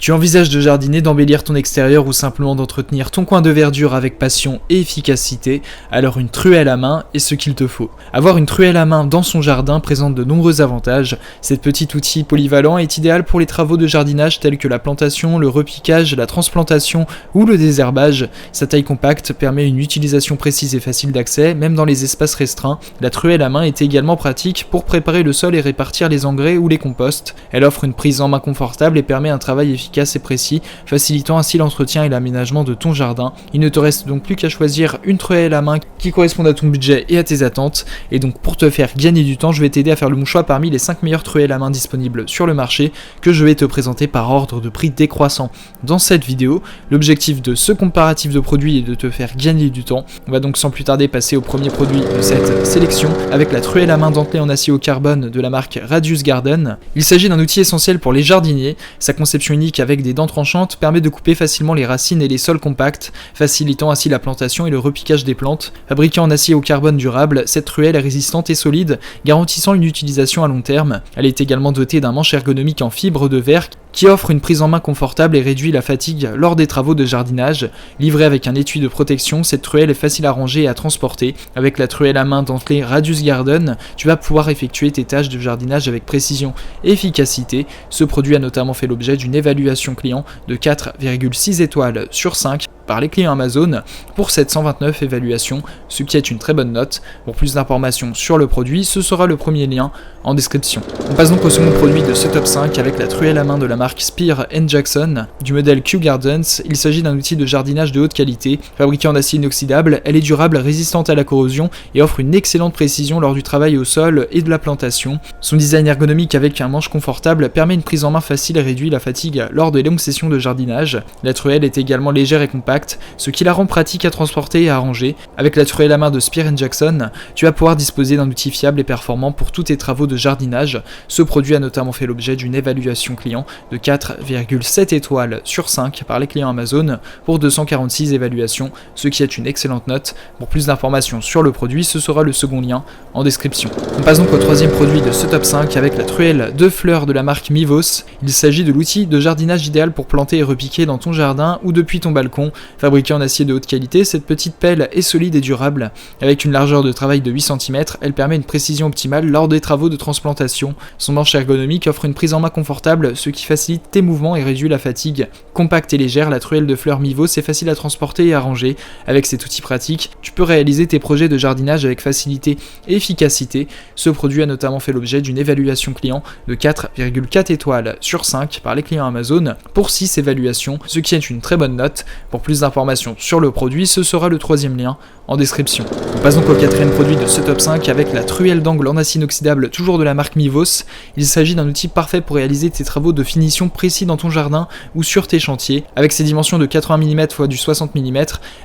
Tu envisages de jardiner, d'embellir ton extérieur ou simplement d'entretenir ton coin de verdure avec passion et efficacité, alors une truelle à main est ce qu'il te faut. Avoir une truelle à main dans son jardin présente de nombreux avantages. Cet petit outil polyvalent est idéal pour les travaux de jardinage tels que la plantation, le repiquage, la transplantation ou le désherbage. Sa taille compacte permet une utilisation précise et facile d'accès, même dans les espaces restreints. La truelle à main est également pratique pour préparer le sol et répartir les engrais ou les composts. Elle offre une prise en main confortable et permet un travail efficace et précis, facilitant ainsi l'entretien et l'aménagement de ton jardin. Il ne te reste donc plus qu'à choisir une truelle à main qui corresponde à ton budget et à tes attentes. Et donc pour te faire gagner du temps, je vais t'aider à faire le bon choix parmi les 5 meilleures truelles à main disponibles sur le marché que je vais te présenter par ordre de prix décroissant. Dans cette vidéo, l'objectif de ce comparatif de produits est de te faire gagner du temps. On va donc sans plus tarder passer au premier produit de cette sélection avec la truelle à main dentelée en acier au carbone de la marque Radius Garden. Il s'agit d'un outil essentiel pour les jardiniers. Sa conception unique avec des dents tranchantes permet de couper facilement les racines et les sols compacts, facilitant ainsi la plantation et le repiquage des plantes. Fabriquée en acier au carbone durable, cette truelle est résistante et solide, garantissant une utilisation à long terme. Elle est également dotée d'un manche ergonomique en fibre de verre qui offre une prise en main confortable et réduit la fatigue lors des travaux de jardinage. Livrée avec un étui de protection, cette truelle est facile à ranger et à transporter. Avec la truelle à main dentelée Radius Garden, tu vas pouvoir effectuer tes tâches de jardinage avec précision et efficacité. Ce produit a notamment fait l'objet d'une évaluation client de 4,6 étoiles sur 5 par les clients Amazon pour 729 évaluations, ce qui est une très bonne note. Pour plus d'informations sur le produit, ce sera le premier lien en description. On passe donc au second produit de ce top 5 avec la truelle à main de la marque Spear & Jackson du modèle Kew Gardens. Il s'agit d'un outil de jardinage de haute qualité. Fabriquée en acier inoxydable, elle est durable, résistante à la corrosion et offre une excellente précision lors du travail au sol et de la plantation. Son design ergonomique avec un manche confortable permet une prise en main facile et réduit la fatigue lors des longues sessions de jardinage. La truelle est également légère et compacte, ce qui la rend pratique à transporter et à ranger. Avec la truelle à main de Spear & Jackson, tu vas pouvoir disposer d'un outil fiable et performant pour tous tes travaux de jardinage. Ce produit a notamment fait l'objet d'une évaluation client de 4,7 étoiles sur 5 par les clients Amazon pour 246 évaluations, ce qui est une excellente note. Pour plus d'informations sur le produit, ce sera le second lien en description. On passe donc au troisième produit de ce top 5 avec la truelle de fleurs de la marque Mivos. Il s'agit de l'outil de jardinage idéal pour planter et repiquer dans ton jardin ou depuis ton balcon. Fabriquée en acier de haute qualité, cette petite pelle est solide et durable. Avec une largeur de travail de 8 cm, elle permet une précision optimale lors des travaux de transplantation. Son manche ergonomique offre une prise en main confortable, ce qui facilite tes mouvements et réduit la fatigue. Compacte et légère, la truelle de fleurs Mivos est facile à transporter et à ranger. Avec cet outil pratique, tu peux réaliser tes projets de jardinage avec facilité et efficacité. Ce produit a notamment fait l'objet d'une évaluation client de 4,4 étoiles sur 5 par les clients Amazon pour 6 évaluations, ce qui est une très bonne note. Pour plus d'informations sur le produit, ce sera le troisième lien en description. On passe donc au quatrième produit de ce top 5 avec la truelle d'angle en acier inoxydable toujours de la marque Mivos. Il s'agit d'un outil parfait pour réaliser tes travaux de finition précis dans ton jardin ou sur tes chantiers. Avec ses dimensions de 80 mm x du 60 mm,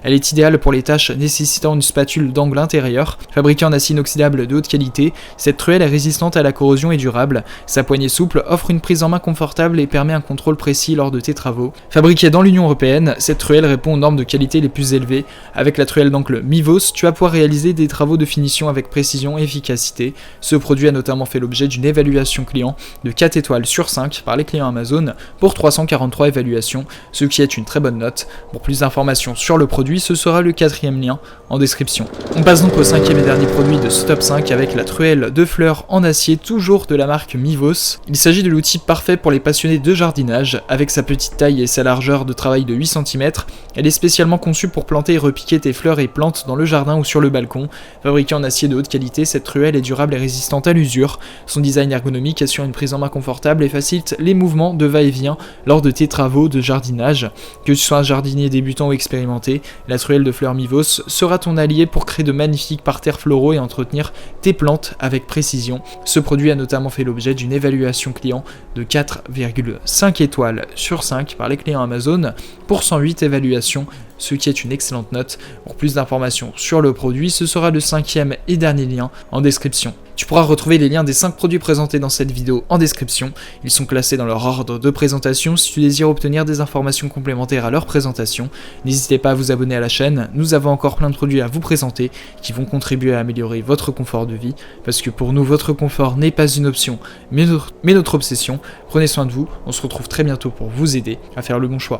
elle est idéale pour les tâches nécessitant une spatule d'angle intérieur. Fabriquée en acier inoxydable de haute qualité, cette truelle est résistante à la corrosion et durable. Sa poignée souple offre une prise en main confortable et permet un contrôle précis lors de tes travaux. Fabriquée dans l'Union Européenne, cette truelle répond aux normes de qualité les plus élevées. Avec la truelle d'angle Mivos, tu vas pouvoir réaliser des travaux de finition avec précision et efficacité. Ce produit a notamment fait l'objet d'une évaluation client de 4 étoiles sur 5 par les clients Amazon pour 343 évaluations, ce qui est une très bonne note. Pour plus d'informations sur le produit, ce sera le quatrième lien en description. On passe donc au cinquième et dernier produit de ce top 5 avec la truelle de fleurs en acier toujours de la marque Mivos. Il s'agit de l'outil parfait pour les passionnés de jardinage. Avec sa petite taille et sa largeur de travail de 8 cm, elle est spécialement conçue pour planter et repiquer tes fleurs et plantes dans le jardin ou sur le balcon. Fabriquée en acier de haute qualité, cette truelle est durable et résistante à l'usure. Son design ergonomique assure une prise en main confortable et facilite les mouvements de va-et-vient lors de tes travaux de jardinage. Que tu sois un jardinier débutant ou expérimenté, la truelle de fleurs Mivos sera ton allié pour créer de magnifiques parterres floraux et entretenir tes plantes avec précision. Ce produit a notamment fait l'objet d'une évaluation client de 4,5 étoiles sur 5 par les clients Amazon pour 108 évaluations, ce qui est une excellente note. Pour plus d'informations sur le produit, ce sera le 5e et dernier lien en description. Tu pourras retrouver les liens des 5 produits présentés dans cette vidéo en description. Ils sont classés dans leur ordre de présentation. Si tu désires obtenir des informations complémentaires à leur présentation, n'hésitez pas à vous abonner à la chaîne. Nous avons encore plein de produits à vous présenter qui vont contribuer à améliorer votre confort de vie. Parce que pour nous, votre confort n'est pas une option, mais notre obsession. Prenez soin de vous. On se retrouve très bientôt pour vous aider à faire le bon choix.